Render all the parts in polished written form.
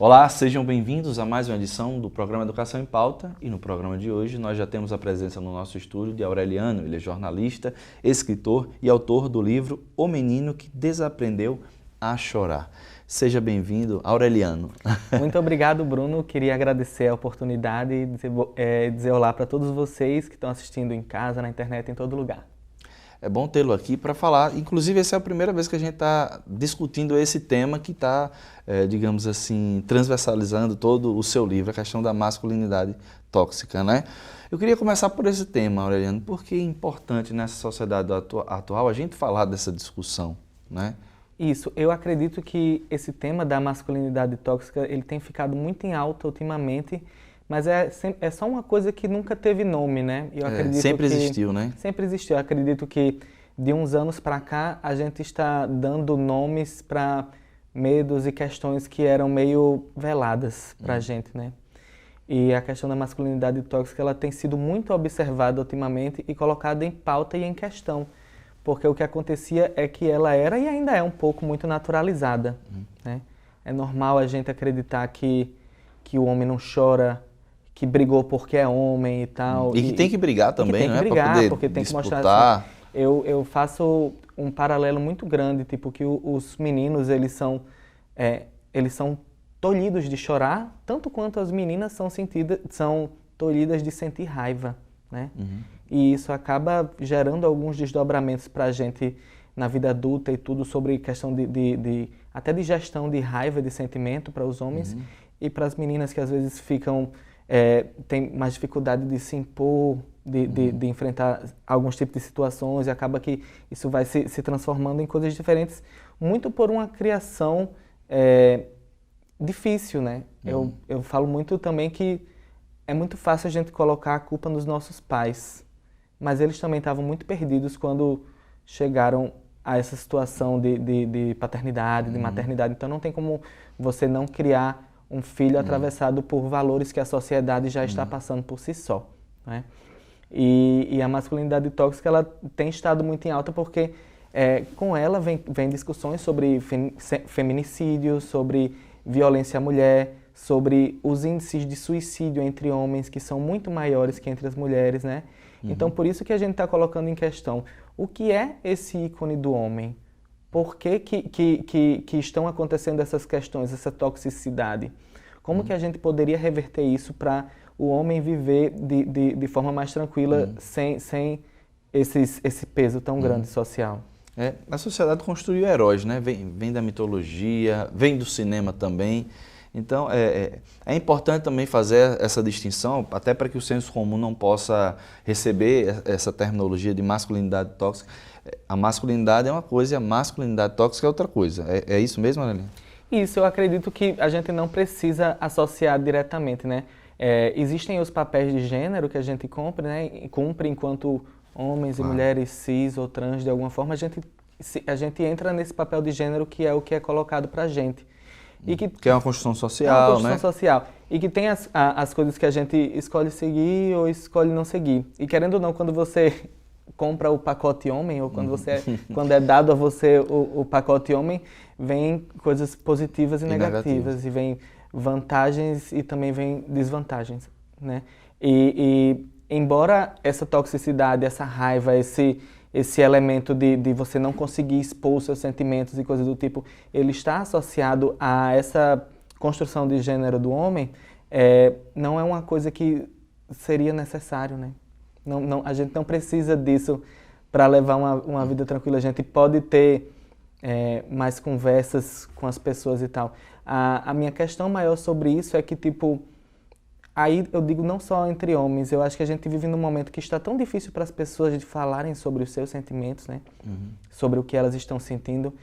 Olá, sejam bem-vindos a mais uma edição do programa Educação em Pauta e no programa de hoje nós já temos a presença no nosso estúdio de Aureliano. Ele é jornalista, escritor e autor do livro O Menino que Desaprendeu a Chorar. Seja bem-vindo, Aureliano. Muito obrigado, Bruno. Queria agradecer a oportunidade e dizer olá para todos vocês que estão assistindo em casa, na internet, em todo lugar. É bom tê-lo aqui para falar. Inclusive, essa é a primeira vez que a gente está discutindo esse tema que está, digamos assim, transversalizando todo o seu livro, a questão da masculinidade tóxica, né? Eu queria começar por esse tema, Aureliano, porque é importante nessa sociedade atual a gente falar dessa discussão, né? Isso, eu acredito que esse tema da masculinidade tóxica, ele tem ficado muito em alta ultimamente, mas é só uma coisa que nunca teve nome, né? Eu acredito sempre existiu, né? Sempre existiu. Eu acredito que de uns anos para cá a gente está dando nomes para medos e questões que eram meio veladas para a gente, né? E a questão da masculinidade tóxica, ela tem sido muito observada ultimamente e colocada em pauta e em questão. Porque o que acontecia é que ela era e ainda é um pouco muito naturalizada, né? É normal a gente acreditar que o homem não chora, que brigou porque é homem e tal. E que tem que brigar também, né? Tem que brigar, porque tem que mostrar assim. Eu faço um paralelo muito grande, tipo que os meninos, eles são tolhidos de chorar, tanto quanto as meninas são tolhidas de sentir raiva, né? E isso acaba gerando alguns desdobramentos para a gente na vida adulta e tudo sobre questão até de gestão de raiva, de sentimento para os homens e para as meninas que às vezes têm mais dificuldade de se impor, de enfrentar alguns tipos de situações e acaba que isso vai se transformando em coisas diferentes, muito por uma criação difícil, né? Eu falo muito também que é muito fácil a gente colocar a culpa nos nossos pais, mas eles também estavam muito perdidos quando chegaram a essa situação de paternidade, de maternidade. Então não tem como você não criar um filho atravessado por valores que a sociedade já está passando por si só, né? E a masculinidade tóxica, ela tem estado muito em alta porque com ela vem discussões sobre feminicídio, sobre violência à mulher, sobre os índices de suicídio entre homens que são muito maiores que entre as mulheres, né? Então, por isso que a gente está colocando em questão o que é esse ícone do homem? Por que estão acontecendo essas questões, essa toxicidade? Como que a gente poderia reverter isso para o homem viver de forma mais tranquila, sem esse peso tão grande social? A sociedade construiu heróis, né? Vem da mitologia, vem do cinema também. Então, é importante também fazer essa distinção, até para que o senso comum não possa receber essa terminologia de masculinidade tóxica. A masculinidade é uma coisa e a masculinidade tóxica é outra coisa. É isso mesmo, Aureliano? Isso, eu acredito que a gente não precisa associar diretamente, né? Existem os papéis de gênero que a gente cumpre, né? Cumpre enquanto homens e mulheres cis ou trans, de alguma forma, a gente entra nesse papel de gênero que é o que é colocado pra gente. Que é uma construção social, né? É uma construção social. E que tem as coisas que a gente escolhe seguir ou escolhe não seguir. E querendo ou não, quando você compra o pacote homem, ou quando é dado a você o pacote homem, vem coisas positivas e negativas. E vem vantagens e também vem desvantagens, né? E embora essa toxicidade, essa raiva, esse elemento de você não conseguir expor os seus sentimentos e coisas do tipo, ele está associado a essa construção de gênero do homem, não é uma coisa que seria necessário, né? A gente não precisa disso para levar uma vida tranquila. A gente pode ter mais conversas com as pessoas e tal. A minha questão maior sobre isso é que, tipo, aí eu digo não só entre homens, eu acho que a gente vive num momento que está tão difícil para as pessoas de falarem sobre os seus sentimentos, né? Sobre o que elas estão sentindo,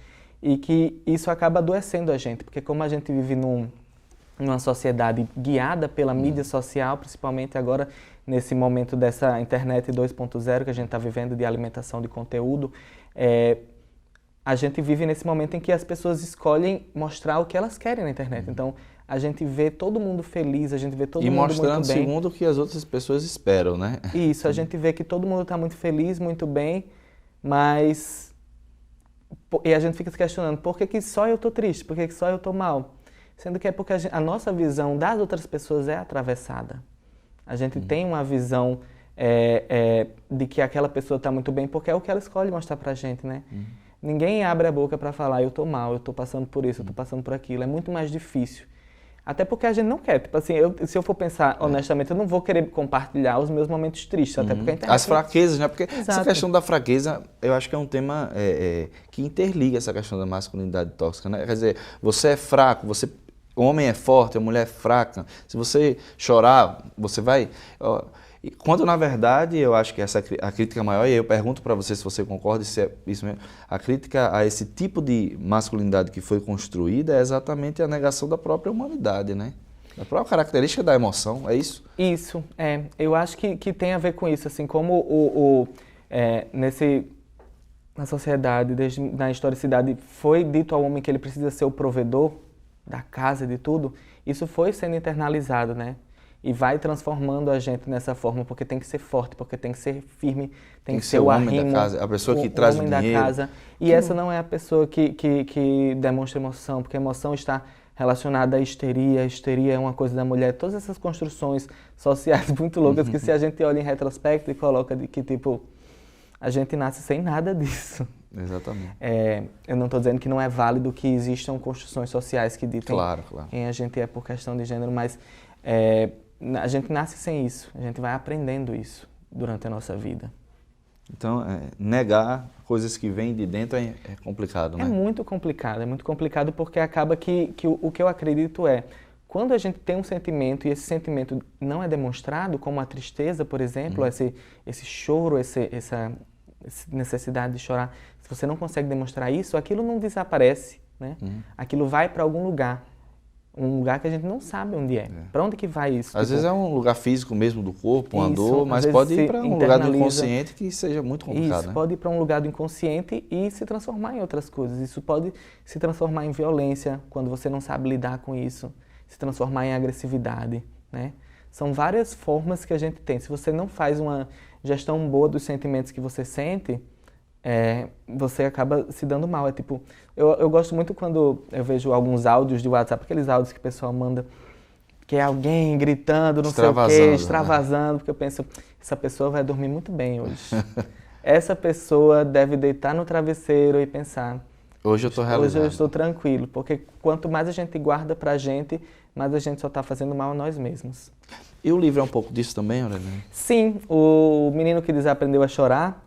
e que isso acaba adoecendo a gente, porque como a gente vive numa sociedade guiada pela mídia social, principalmente agora nesse momento dessa internet 2.0 que a gente está vivendo, de alimentação de conteúdo, a gente vive nesse momento em que as pessoas escolhem mostrar o que elas querem na internet. Então, a gente vê todo mundo feliz, a gente vê todo mundo muito bem. E mostrando segundo o que as outras pessoas esperam, né? Isso, a gente vê que todo mundo está muito feliz, muito bem, mas... E a gente fica se questionando, por que só eu estou triste? Por que só eu estou mal? sendo que é porque a nossa visão das outras pessoas é atravessada. A gente tem uma visão de que aquela pessoa está muito bem porque é o que ela escolhe mostrar pra gente, né? Ninguém abre a boca para falar, eu tô mal, eu tô passando por isso, eu tô passando por aquilo. É muito mais difícil. Até porque a gente não quer. Tipo assim, se eu for pensar honestamente, eu não vou querer compartilhar os meus momentos tristes, até porque a internet... As fraquezas, né? Porque Exato. essa questão da fraqueza, eu acho que é um tema que interliga essa questão da masculinidade tóxica, né? Quer dizer, você é fraco, o homem é forte, a mulher é fraca. Se você chorar, você vai... Quando, na verdade, eu acho que a crítica maior, e eu pergunto para você se você concorda, se é isso mesmo, a crítica a esse tipo de masculinidade que foi construída é exatamente a negação da própria humanidade, né? Da própria característica da emoção, é isso? Isso, eu acho que tem a ver com isso, assim, como na sociedade, na historicidade, foi dito ao homem que ele precisa ser o provedor da casa e de tudo, isso foi sendo internalizado, né? E vai transformando a gente nessa forma, porque tem que ser forte, porque tem que ser firme, tem que ser o homem arrimo, da casa, a pessoa que traz o homem dinheiro. da casa. E essa não é a pessoa que demonstra emoção, porque a emoção está relacionada à histeria. A histeria é uma coisa da mulher. Todas essas construções sociais muito loucas que se a gente olha em retrospecto e coloca de que, tipo, a gente nasce sem nada disso. Exatamente. Eu não estou dizendo que não é válido que existam construções sociais que ditem claro. quem a gente é por questão de gênero, mas a gente nasce sem isso, a gente vai aprendendo isso durante a nossa vida. Então, negar coisas que vêm de dentro é complicado, né? É muito complicado porque acaba que o que eu acredito quando a gente tem um sentimento e esse sentimento não é demonstrado, como a tristeza, por exemplo, esse choro, essa necessidade de chorar, se você não consegue demonstrar isso, aquilo não desaparece, né? Aquilo vai para algum lugar. Um lugar que a gente não sabe onde é. Para onde que vai isso? Às vezes é um lugar físico mesmo do corpo, uma dor, mas vezes pode ir para um lugar do inconsciente que seja muito complicado, Isso, né? pode ir para um lugar do inconsciente e se transformar em outras coisas. Isso pode se transformar em violência, quando você não sabe lidar com isso. Se transformar em agressividade, né? São várias formas que a gente tem. Se você não faz uma gestão boa dos sentimentos que você sente, você acaba se dando mal. Tipo, eu gosto muito quando eu vejo alguns áudios de WhatsApp, aqueles áudios que o pessoal manda, que é alguém gritando, não sei o quê, extravasando, porque eu penso, essa pessoa vai dormir muito bem hoje. Essa pessoa deve deitar no travesseiro e pensar, hoje eu estou realizado. Hoje eu estou tranquilo, porque quanto mais a gente guarda pra gente, mais a gente só está fazendo mal a nós mesmos. E o livro é um pouco disso também, Aureliano? Sim, o Menino que Desaprendeu a Chorar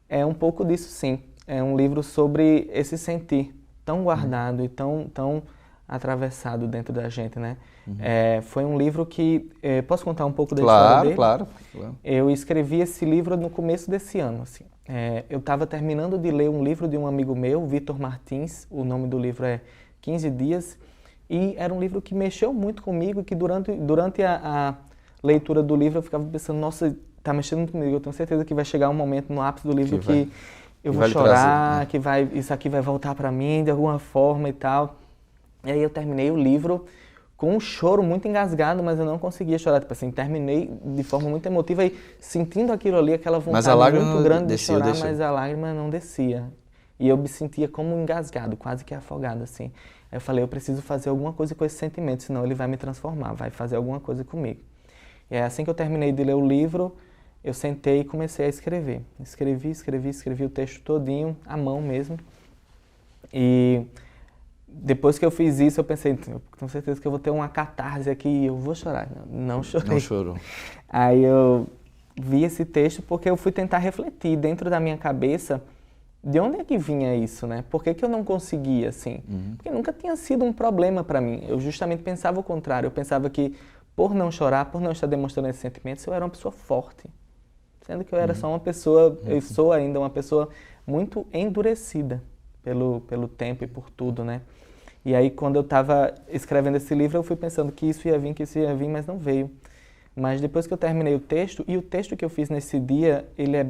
é um pouco disso, sim. É um livro sobre esse sentir tão guardado e tão atravessado dentro da gente, né? Foi um livro que... posso contar um pouco da história dele? Claro. Eu escrevi esse livro no começo desse ano, assim. Eu estava terminando de ler um livro de um amigo meu, Vitor Martins, o nome do livro é 15 Dias, e era um livro que mexeu muito comigo e que durante a leitura do livro eu ficava pensando, nossa, tá mexendo comigo, eu tenho certeza que vai chegar um momento no ápice do livro que eu vou chorar, trazer, né? Isso aqui vai voltar para mim de alguma forma e tal. E aí eu terminei o livro com um choro muito engasgado, mas eu não conseguia chorar. Tipo assim, terminei de forma muito emotiva e sentindo aquilo ali, aquela vontade muito grande de chorar, mas a lágrima não descia. E eu me sentia como engasgado, quase que afogado, assim. Aí eu falei, eu preciso fazer alguma coisa com esse sentimento, senão ele vai me transformar, vai fazer alguma coisa comigo. E é assim que eu terminei de ler o livro, eu sentei e comecei a escrever. Escrevi o texto todinho, à mão mesmo. E depois que eu fiz isso, eu pensei, eu tenho certeza que eu vou ter uma catarse aqui e eu vou chorar. Não chorei. Não chorou. Aí eu vi esse texto porque eu fui tentar refletir dentro da minha cabeça de onde é que vinha isso, né? Por que eu não conseguia, assim? Porque nunca tinha sido um problema para mim. Eu justamente pensava o contrário. Eu pensava que por não chorar, por não estar demonstrando esses sentimentos, eu era uma pessoa forte. Sendo que eu era só uma pessoa, eu sou ainda uma pessoa muito endurecida pelo tempo e por tudo, né? E aí, quando eu estava escrevendo esse livro, eu fui pensando que isso ia vir, mas não veio. Mas depois que eu terminei o texto, e o texto que eu fiz nesse dia, ele é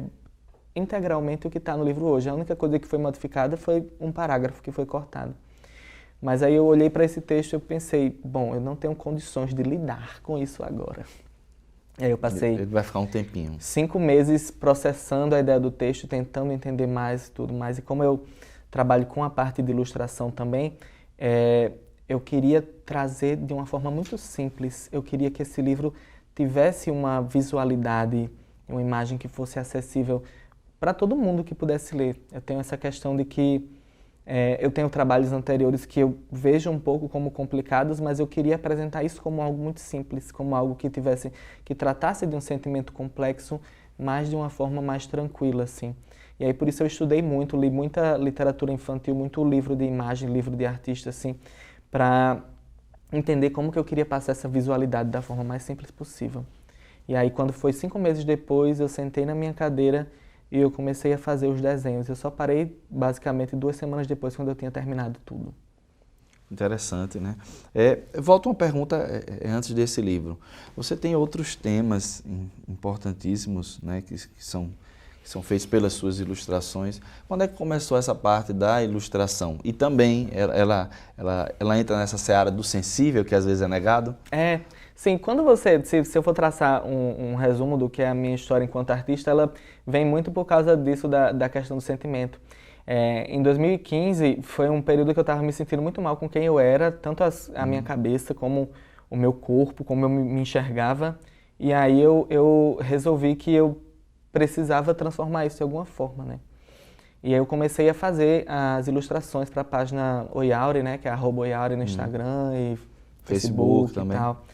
integralmente o que está no livro hoje. A única coisa que foi modificada foi um parágrafo que foi cortado. Mas aí eu olhei para esse texto e eu pensei, bom, eu não tenho condições de lidar com isso agora. E aí eu passei... Ele vai ficar um tempinho. 5 meses processando a ideia do texto, tentando entender mais e tudo mais. E como eu trabalho com a parte de ilustração também, eu queria trazer de uma forma muito simples. Eu queria que esse livro tivesse uma visualidade, uma imagem que fosse acessível para todo mundo que pudesse ler. Eu tenho essa questão de que eu tenho trabalhos anteriores que eu vejo um pouco como complicados, mas eu queria apresentar isso como algo muito simples, como algo que tratasse de um sentimento complexo, mas de uma forma mais tranquila, assim. E aí por isso eu estudei muito, li muita literatura infantil, muito livro de imagem, livro de artista, assim, para entender como que eu queria passar essa visualidade da forma mais simples possível. E aí quando foi 5 meses depois, eu sentei na minha cadeira e eu comecei a fazer os desenhos. Eu só parei basicamente 2 semanas depois, quando eu tinha terminado tudo. Interessante, né? Volta uma pergunta antes desse livro. Você tem outros temas importantíssimos, né, que são feitos pelas suas ilustrações. Quando é que começou essa parte da ilustração? E também ela entra nessa seara do sensível, que às vezes é negado? Sim, quando se eu for traçar um resumo do que é a minha história enquanto artista, ela vem muito por causa disso, da questão do sentimento. Em 2015, foi um período que eu estava me sentindo muito mal com quem eu era, tanto a minha cabeça, como o meu corpo, como eu me enxergava. E aí eu resolvi que eu precisava transformar isso de alguma forma, né? E aí eu comecei a fazer as ilustrações para a página Oiauri, né? Que é @Oiauri no Instagram e Facebook e também. tal.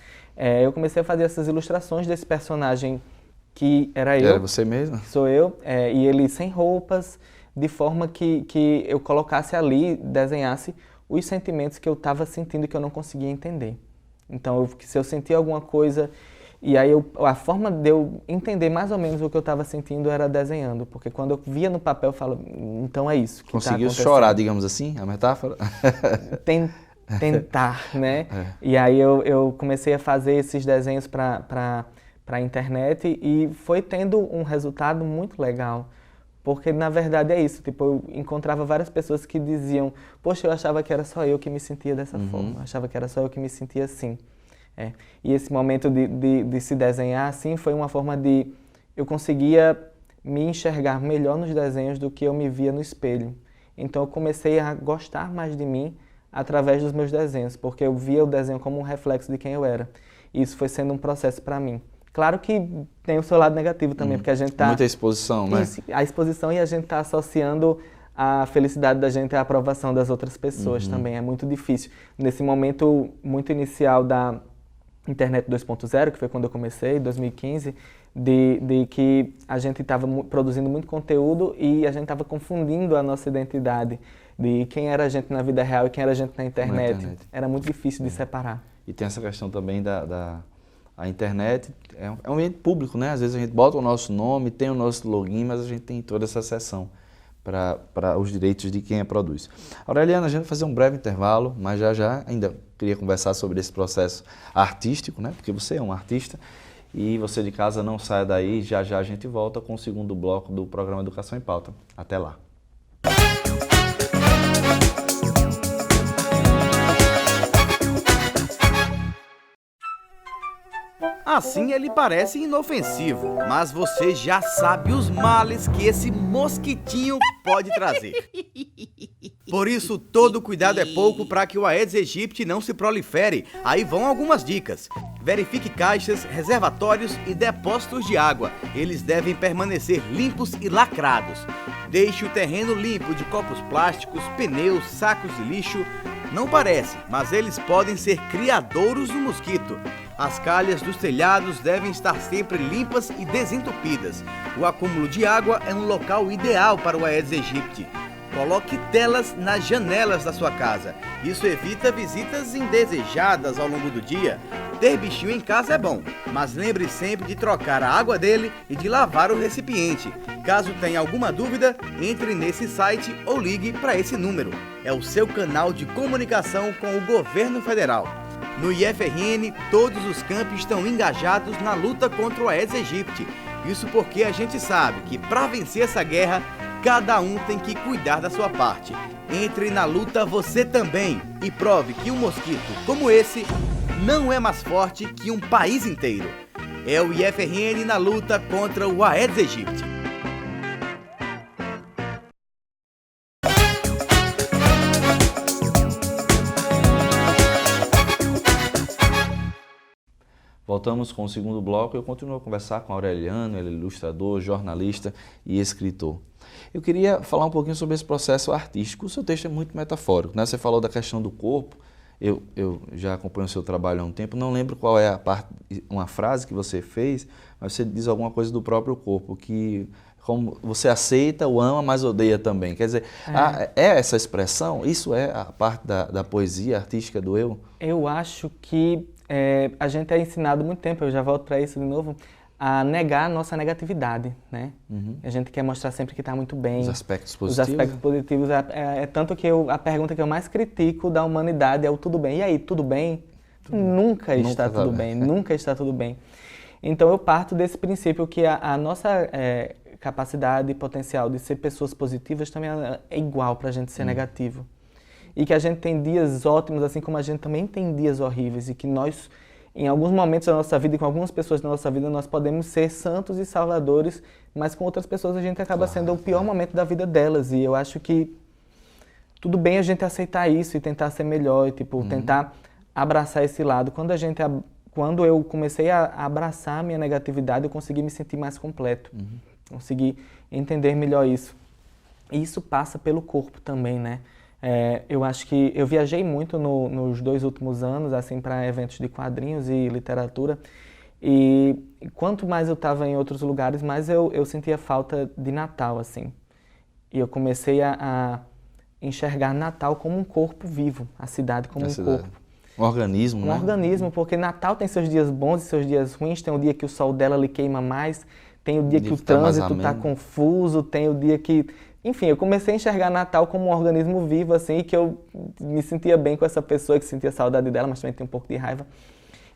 Eu comecei a fazer essas ilustrações desse personagem que era eu. Era você mesmo? Que sou eu, e ele sem roupas, de forma que eu colocasse ali, desenhasse os sentimentos que eu estava sentindo e que eu não conseguia entender. Então, se eu sentia alguma coisa, e aí a forma de eu entender mais ou menos o que eu estava sentindo era desenhando, porque quando eu via no papel, eu falava, então é isso que conseguiu tá chorar, digamos assim, a metáfora? Tentar, né? E aí eu comecei a fazer esses desenhos para a internet e foi tendo um resultado muito legal. Porque, na verdade, é isso. Tipo, eu encontrava várias pessoas que diziam, poxa, eu achava que era só eu que me sentia dessa forma. Eu achava que era só eu que me sentia assim. E esse momento de se desenhar assim foi uma forma de... Eu conseguia me enxergar melhor nos desenhos do que eu me via no espelho. Então, eu comecei a gostar mais de mim através dos meus desenhos, porque eu via o desenho como um reflexo de quem eu era. E isso foi sendo um processo para mim. Claro que tem o seu lado negativo também, porque a gente tá... Muita exposição, né? A exposição, e a gente está associando a felicidade da gente à aprovação das outras pessoas também. É muito difícil. Nesse momento muito inicial da internet 2.0, que foi quando eu comecei, em 2015, de que a gente estava produzindo muito conteúdo e a gente estava confundindo a nossa identidade de quem era a gente na vida real e quem era a gente na internet. Era muito difícil de separar. E tem essa questão também a internet é um ambiente público, né? Às vezes a gente bota o nosso nome, tem o nosso login, mas a gente tem toda essa seção para os direitos de quem a produz. Aureliana, a gente vai fazer um breve intervalo, mas já ainda queria conversar sobre esse processo artístico, né? Porque você é um artista e você de casa não saia daí, já a gente volta com o segundo bloco do programa Educação em Pauta. Até lá. Assim ele parece inofensivo, mas você já sabe os males que esse mosquitinho pode trazer. Por isso, todo cuidado é pouco para que o Aedes aegypti não se prolifere. Aí vão algumas dicas. Verifique caixas, reservatórios e depósitos de água. Eles devem permanecer limpos e lacrados. Deixe o terreno limpo de copos plásticos, pneus, sacos de lixo. Não parece, mas eles podem ser criadouros do mosquito. As calhas dos telhados devem estar sempre limpas e desentupidas. O acúmulo de água é um local ideal para o Aedes aegypti. Coloque telas nas janelas da sua casa. Isso evita visitas indesejadas ao longo do dia. Ter bichinho em casa é bom, mas lembre sempre de trocar a água dele e de lavar o recipiente. Caso tenha alguma dúvida, entre nesse site ou ligue para esse número. É o seu canal de comunicação com o governo federal. No IFRN, todos os campos estão engajados na luta contra o Aedes aegypti. Isso porque a gente sabe que para vencer essa guerra, cada um tem que cuidar da sua parte. Entre na luta você também e prove que um mosquito como esse não é mais forte que um país inteiro. É o IFRN na luta contra o Aedes aegypti. Voltamos com o segundo bloco e eu continuo a conversar com Aureliano, ele é ilustrador, jornalista e escritor. Eu queria falar um pouquinho sobre esse processo artístico. O seu texto é muito metafórico, né? Você falou da questão do corpo, eu já acompanho o seu trabalho há um tempo, não lembro qual é uma frase que você fez, mas você diz alguma coisa do próprio corpo, que como você aceita, o ama, mas odeia também. Quer dizer, é essa expressão? Isso é a parte da poesia artística do eu? Eu acho que a gente é ensinado há muito tempo, eu já volto para isso de novo, a negar a nossa negatividade, né? A gente quer mostrar sempre que está muito bem. Os aspectos Os positivos. aspectos positivos. Tanto que a pergunta que eu mais critico da humanidade é o tudo bem. E aí, tudo bem? Nunca está tudo bem, nunca está tudo bem. Então eu parto desse princípio que a nossa capacidade e potencial de ser pessoas positivas também é igual para a gente ser negativo. E que a gente tem dias ótimos, assim como a gente também tem dias horríveis, e que nós, em alguns momentos da nossa vida e com algumas pessoas da nossa vida, nós podemos ser santos e salvadores, mas com outras pessoas a gente acaba sendo o pior momento da vida delas. E eu acho que tudo bem a gente aceitar isso e tentar ser melhor, e tentar abraçar esse lado. Quando eu comecei a abraçar a minha negatividade, eu consegui me sentir mais completo. Consegui entender melhor isso. E isso passa pelo corpo também, né? Eu acho que eu viajei muito nos 2 últimos anos, assim, para eventos de quadrinhos e literatura. E quanto mais eu estava em outros lugares, mais eu sentia falta de Natal, assim. E eu comecei a enxergar Natal como um corpo vivo, a cidade como um corpo. Um organismo, né? Um organismo, porque Natal tem seus dias bons e seus dias ruins, tem o dia que o sol dela lhe queima mais, tem o dia que o trânsito está confuso, tem o dia que... Enfim, eu comecei a enxergar Natal como um organismo vivo, assim, e que eu me sentia bem com essa pessoa, que sentia saudade dela, mas também tinha um pouco de raiva.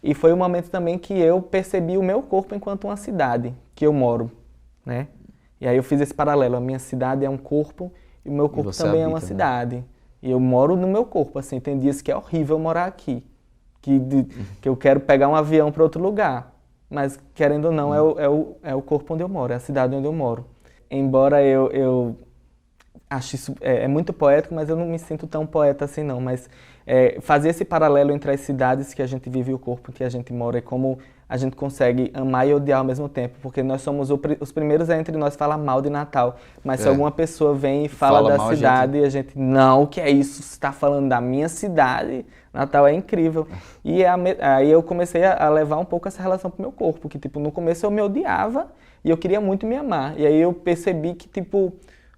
E foi um momento também que eu percebi o meu corpo enquanto uma cidade que eu moro, né? E aí eu fiz esse paralelo, a minha cidade é um corpo e o meu corpo também é uma cidade. E eu moro no meu corpo, assim, tem dias que é horrível morar aqui, que eu quero pegar um avião para outro lugar, mas querendo ou não, é o corpo onde eu moro, é a cidade onde eu moro. Embora eu acho isso muito poético, mas eu não me sinto tão poeta assim não, mas fazer esse paralelo entre as cidades que a gente vive e o corpo que a gente mora, é como a gente consegue amar e odiar ao mesmo tempo, porque nós somos os primeiros entre nós falar mal de Natal, mas se alguma pessoa vem e fala da cidade, a gente, não, o que é isso? Você está falando da minha cidade? Natal é incrível. E aí eu comecei a levar um pouco essa relação pro meu corpo, que tipo, no começo eu me odiava e eu queria muito me amar, e aí eu percebi que tipo,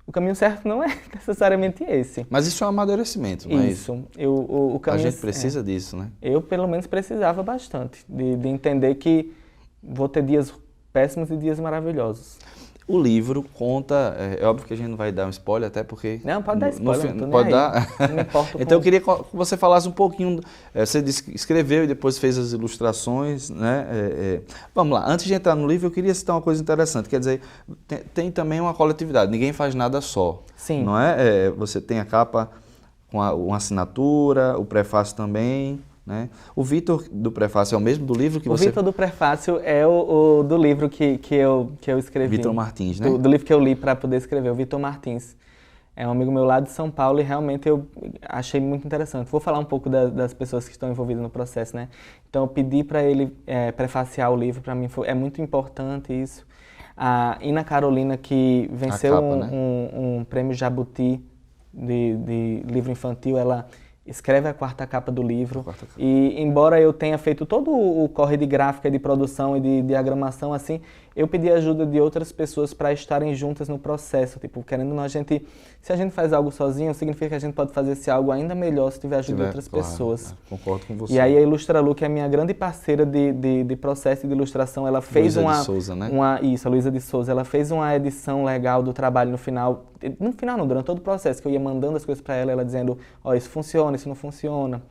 o caminho certo não é necessariamente esse. Mas isso é um amadurecimento, não é isso? O caminho, a gente precisa disso, né? Eu, pelo menos, precisava bastante de entender que vou ter dias péssimos e dias maravilhosos. O livro conta, é óbvio que a gente não vai dar um spoiler, até porque... Não, pode dar spoiler, não pode dar? Não me importa. Então eu queria que você falasse um pouquinho, você escreveu e depois fez as ilustrações, né? Vamos lá, antes de entrar no livro eu queria citar uma coisa interessante, quer dizer, tem também uma coletividade, ninguém faz nada só. Sim. Não é? Você tem a capa com uma assinatura, o prefácio também... né? O Vitor do prefácio é o mesmo do livro que você... O Vitor do prefácio é o do livro que eu escrevi. Vitor Martins, né? Do livro que eu li para poder escrever, o Vitor Martins. É um amigo meu lá de São Paulo e realmente eu achei muito interessante. Vou falar um pouco das pessoas que estão envolvidas no processo, né? Então eu pedi para ele prefaciar o livro, para mim é muito importante isso. A Ina Carolina, que venceu um prêmio Jabuti de livro infantil, ela... escreve a 4ª capa do livro. E embora eu tenha feito todo o corre de gráfica, de produção e de diagramação, assim, eu pedi ajuda de outras pessoas para estarem juntas no processo. Tipo, querendo ou não, se a gente faz algo sozinho, significa que a gente pode fazer esse algo ainda melhor se tiver ajuda de outras pessoas. Concordo com você. E aí a Ilustralu, que é a minha grande parceira de processo de ilustração, ela fez Luísa de Souza, né? Isso, a Luísa de Souza. Ela fez uma edição legal do trabalho no final. No final não, durante todo o processo, que eu ia mandando as coisas para ela dizendo, isso funciona, isso não funciona.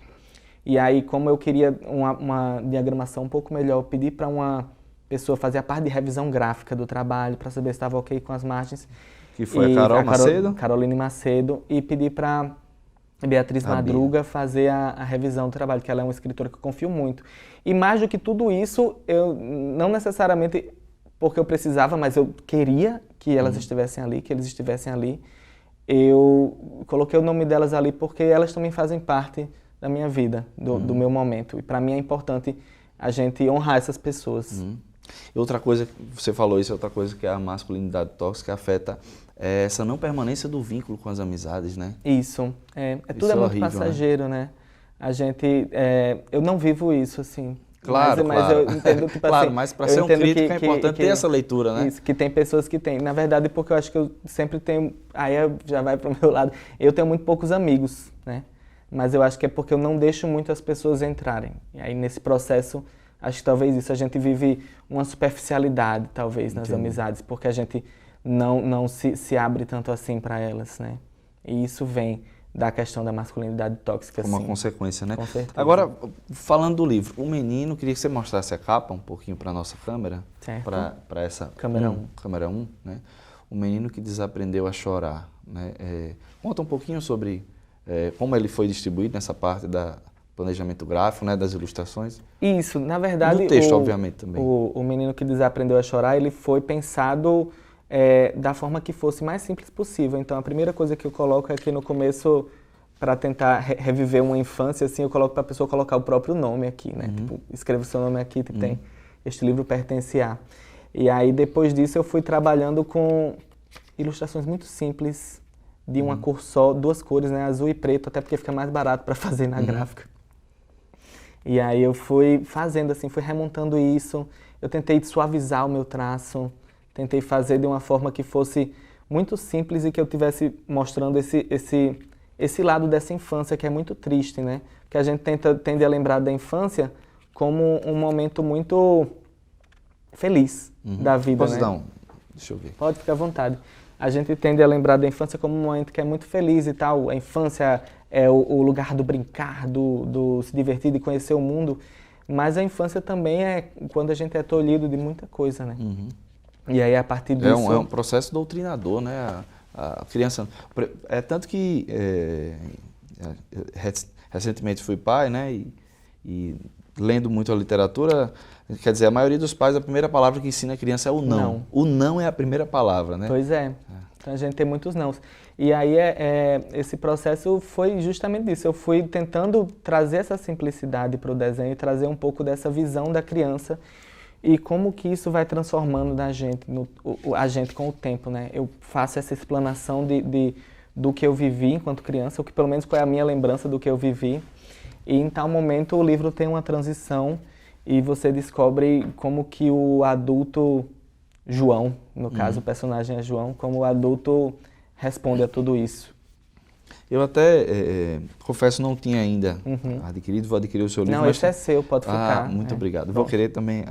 E aí, como eu queria uma diagramação um pouco melhor, eu pedi para uma pessoa fazer a parte de revisão gráfica do trabalho, para saber se estava ok com as margens. Que foi a Carol Macedo? Caroline Macedo. E pedi para Beatriz Madruga fazer a revisão do trabalho, que ela é uma escritora que eu confio muito. E mais do que tudo isso, eu não necessariamente porque eu precisava, mas eu queria que elas estivessem ali, que eles estivessem ali. Eu coloquei o nome delas ali porque elas também fazem parte da minha vida, do meu momento. E para mim é importante a gente honrar essas pessoas. Outra coisa, você falou isso, outra coisa que a masculinidade tóxica afeta é essa não permanência do vínculo com as amizades, né? Isso. Tudo Isso é muito horrível, passageiro, né? A gente... eu não vivo isso, assim. Claro, mas claro. eu entendo, tipo Claro, assim... mas para eu ser um entendo crítico é importante ter essa leitura, né? Isso, que tem pessoas que têm. Na verdade, porque eu acho que eu sempre tenho... Aí já vai pro meu lado. Eu tenho muito poucos amigos, né? Mas eu acho que é porque eu não deixo muito as pessoas entrarem. E aí, nesse processo, acho que talvez isso, a gente vive uma superficialidade, talvez, nas amizades, porque a gente não se abre tanto assim para elas, né? E isso vem da questão da masculinidade tóxica, Como uma sim. consequência, né? Com certeza. Agora, falando do livro, o menino, queria que você mostrasse a capa um pouquinho para a nossa câmera. Certo. Para essa... Câmera 1. Câmera 1, né? O menino que desaprendeu a chorar, né? Conta um pouquinho sobre como ele foi distribuído nessa parte da planejamento gráfico, né? Das ilustrações. Isso, na verdade... Do texto, obviamente, também. O menino que desaprendeu a chorar, ele foi pensado da forma que fosse mais simples possível. Então, a primeira coisa que eu coloco é que no começo, para tentar reviver uma infância, assim, eu coloco para a pessoa colocar o próprio nome aqui, né? Tipo, escreva o seu nome aqui, tem este livro pertence a. E aí, depois disso, eu fui trabalhando com ilustrações muito simples, de uma cor só, 2 cores, né? Azul e preto, até porque fica mais barato para fazer na gráfica. E aí eu fui fazendo assim, fui remontando isso, eu tentei suavizar o meu traço, tentei fazer de uma forma que fosse muito simples e que eu tivesse mostrando esse lado dessa infância que é muito triste, né? Que a gente tende a lembrar da infância como um momento muito feliz da vida, Posso né? dar um? Deixa eu ver. Pode ficar à vontade. A gente tende a lembrar da infância como um momento que é muito feliz e tal. A infância é o lugar do brincar, do se divertir, de conhecer o mundo. Mas a infância também é quando a gente é tolhido de muita coisa, né? E aí, a partir disso... É um processo doutrinador, né? A criança... É tanto que recentemente fui pai, né? E lendo muito a literatura, quer dizer, a maioria dos pais, a primeira palavra que ensina a criança é o não. Não. O não é a primeira palavra, né? Pois é. Então a gente tem muitos nãos. E aí esse processo foi justamente isso. Eu fui tentando trazer essa simplicidade para o desenho e trazer um pouco dessa visão da criança e como que isso vai transformando a gente com o tempo, né? Eu faço essa explanação do que eu vivi enquanto criança, ou que pelo menos foi a minha lembrança do que eu vivi. E em tal momento o livro tem uma transição e você descobre como que o adulto João, no caso o personagem é João, como o adulto responde a tudo isso. Eu até, confesso, não tinha ainda adquirido, vou adquirir o seu livro. Não, esse é seu, pode ficar. Muito obrigado. Vou querer também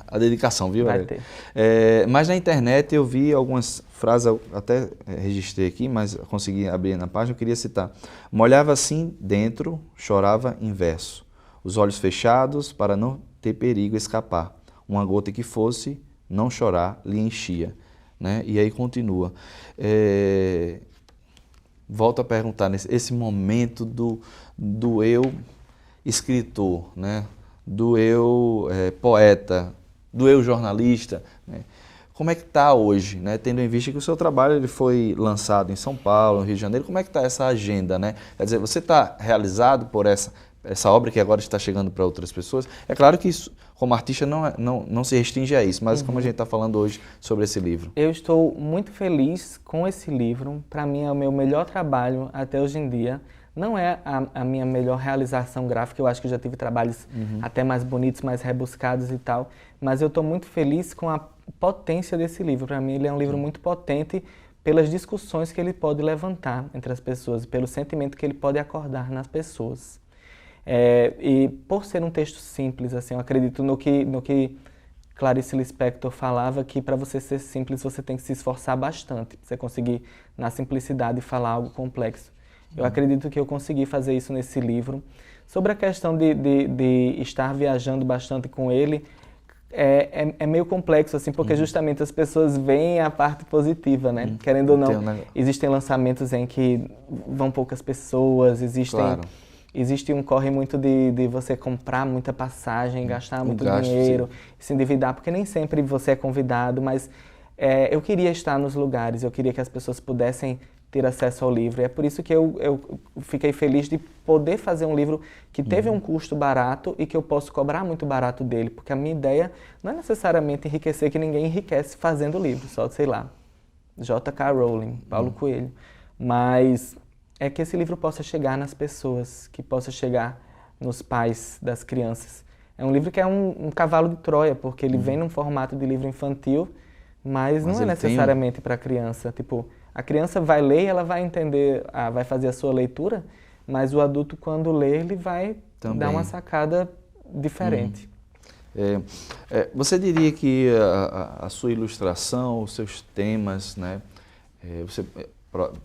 a dedicação, viu? Vai ter. Mas na internet eu vi algumas frases, eu até registrei aqui, mas consegui abrir na página, eu queria citar. Molhava assim dentro, chorava em verso. Os olhos fechados para não ter perigo escapar. Uma gota que fosse, não chorar, lhe enchia. Né? E aí continua. Volto a perguntar, esse momento do eu escritor, né? Do eu poeta, do eu jornalista, né? Como é que está hoje, né? Tendo em vista que o seu trabalho ele foi lançado em São Paulo, no Rio de Janeiro, como é que está essa agenda, né? Quer dizer, você está realizado por essa obra que agora está chegando para outras pessoas? É claro que isso, como artista, não se restringe a isso, mas como a gente está falando hoje sobre esse livro. Eu estou muito feliz com esse livro. Para mim é o meu melhor trabalho até hoje em dia. Não é a minha melhor realização gráfica, eu acho que eu já tive trabalhos até mais bonitos, mais rebuscados e tal, mas eu estou muito feliz com a potência desse livro. Para mim ele é um livro muito potente pelas discussões que ele pode levantar entre as pessoas, pelo sentimento que ele pode acordar nas pessoas. E por ser um texto simples, assim, eu acredito no que Clarice Lispector falava, que para você ser simples você tem que se esforçar bastante, para você conseguir na simplicidade falar algo complexo. Eu acredito que eu consegui fazer isso nesse livro. Sobre a questão de estar viajando bastante com ele, é meio complexo, assim, porque justamente as pessoas veem a parte positiva, né? Querendo ou não, existem lançamentos em que vão poucas pessoas, existe um corre muito de você comprar muita passagem, gastar muito dinheiro, se endividar, porque nem sempre você é convidado, mas eu queria estar nos lugares, eu queria que as pessoas pudessem ter acesso ao livro. É por isso que eu fiquei feliz de poder fazer um livro que teve um custo barato e que eu posso cobrar muito barato dele, porque a minha ideia não é necessariamente enriquecer, que ninguém enriquece fazendo livro, só, sei lá, J.K. Rowling, Paulo Coelho. Mas é que esse livro possa chegar nas pessoas, que possa chegar nos pais das crianças. É um livro que é um cavalo de Troia, porque ele vem num formato de livro infantil, mas não é necessariamente para a criança. Tipo, a criança vai ler e ela vai entender, vai fazer a sua leitura, mas o adulto, quando lê, ele vai dar uma sacada diferente. Você diria que a sua ilustração, os seus temas, né? Você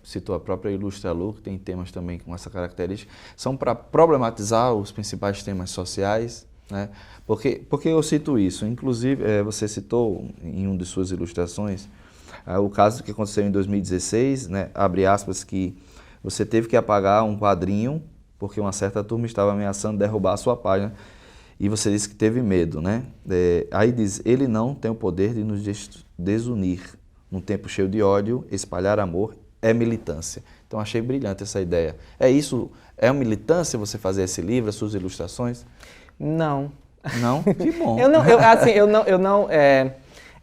citou a própria Ilustralu, que tem temas também com essa característica, são para problematizar os principais temas sociais, né? Porque eu cito isso? Inclusive, você citou em uma de suas ilustrações o caso que aconteceu em 2016, né? Abre aspas, que você teve que apagar um quadrinho porque uma certa turma estava ameaçando derrubar a sua página e você disse que teve medo, né? Aí diz, ele não tem o poder de nos desunir. Num tempo cheio de ódio, espalhar amor é militância. Então achei brilhante essa ideia. É isso? É uma militância você fazer esse livro, as suas ilustrações? Não. Não? Que bom.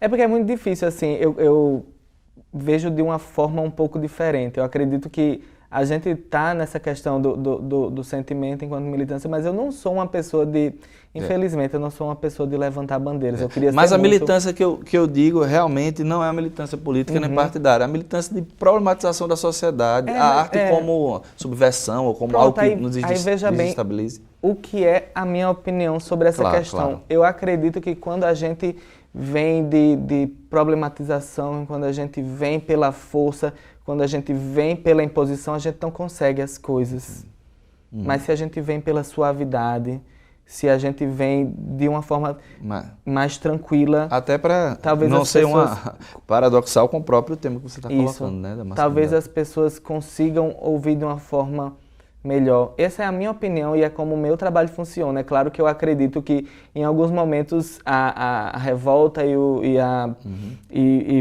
É porque é muito difícil, assim, eu vejo de uma forma um pouco diferente. Eu acredito que a gente está nessa questão do sentimento enquanto militância, mas eu não sou uma pessoa de... Infelizmente, eu não sou uma pessoa de levantar bandeiras. Eu queria mas ser a militância que eu digo realmente não é a militância política nem partidária, é a militância de problematização da sociedade, a arte como subversão ou como algo que nos desestabilize. O que é a minha opinião sobre essa questão? Claro. Eu acredito que quando a gente vem de problematização, quando a gente vem pela força, quando a gente vem pela imposição, a gente não consegue as coisas. Mas se a gente vem pela suavidade, se a gente vem de uma forma mais tranquila... Até para não ser uma paradoxal com o próprio tema que você está colocando, né? Da talvez as pessoas consigam ouvir de uma forma melhor. Essa é a minha opinião e é como o meu trabalho funciona. É claro que eu acredito que em alguns momentos a revolta e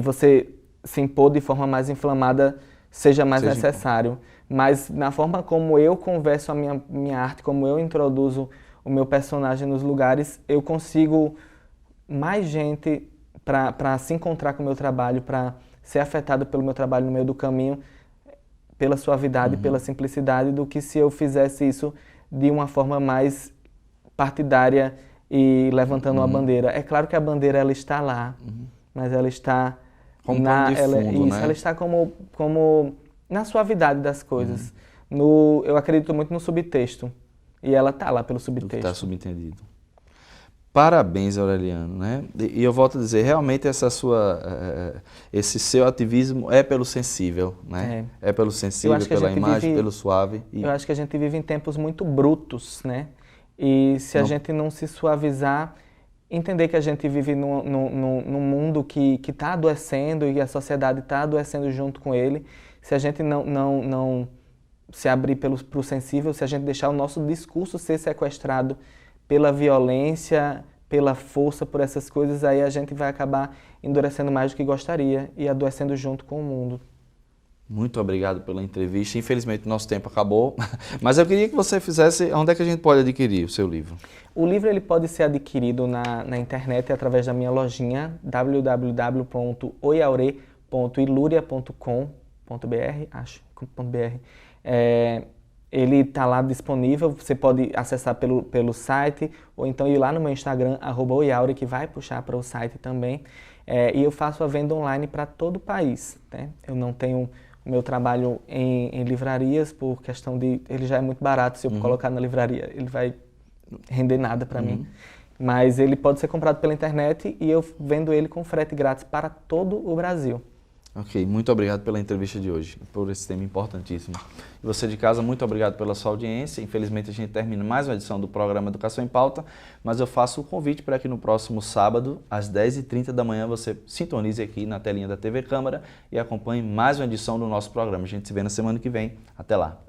você se impor de forma mais inflamada seja mais necessário. Mas na forma como eu converso a minha arte, como eu introduzo o meu personagem nos lugares, eu consigo mais gente para se encontrar com o meu trabalho, para ser afetado pelo meu trabalho no meio do caminho, pela suavidade, pela simplicidade, do que se eu fizesse isso de uma forma mais partidária e levantando uma bandeira. É claro que a bandeira ela está lá, mas ela está como pano de fundo, né? Ela está como na suavidade das coisas. Eu acredito muito no subtexto. E ela está lá pelo subtexto. Está subentendido. Parabéns, Aureliano, né? E eu volto a dizer, realmente esse seu ativismo é pelo sensível, né? É pelo sensível, pela imagem, pelo suave. Eu acho que a gente vive em tempos muito brutos, né? E se a gente não se suavizar, entender que a gente vive num mundo que está adoecendo e a sociedade está adoecendo junto com ele, se a gente não se abrir para o sensível, se a gente deixar o nosso discurso ser sequestrado pela violência, pela força, por essas coisas, aí a gente vai acabar endurecendo mais do que gostaria e adoecendo junto com o mundo. Muito obrigado pela entrevista. Infelizmente, nosso tempo acabou, mas eu queria que você fizesse onde é que a gente pode adquirir o seu livro. O livro ele pode ser adquirido na internet através da minha lojinha www.oiaure.iluria.com.br, .br. Ele está lá disponível, você pode acessar pelo site ou então ir lá no meu Instagram, @oiaure, que vai puxar para o site também. E eu faço a venda online para todo o país, né? Eu não tenho o meu trabalho em livrarias por questão de... Ele já é muito barato, se eu colocar na livraria, ele vai render nada para mim. Mas ele pode ser comprado pela internet e eu vendo ele com frete grátis para todo o Brasil. Ok, muito obrigado pela entrevista de hoje, por esse tema importantíssimo. E você de casa, muito obrigado pela sua audiência. Infelizmente a gente termina mais uma edição do programa Educação em Pauta, mas eu faço o convite para que no próximo sábado, às 10h30 da manhã, você sintonize aqui na telinha da TV Câmara e acompanhe mais uma edição do nosso programa. A gente se vê na semana que vem. Até lá!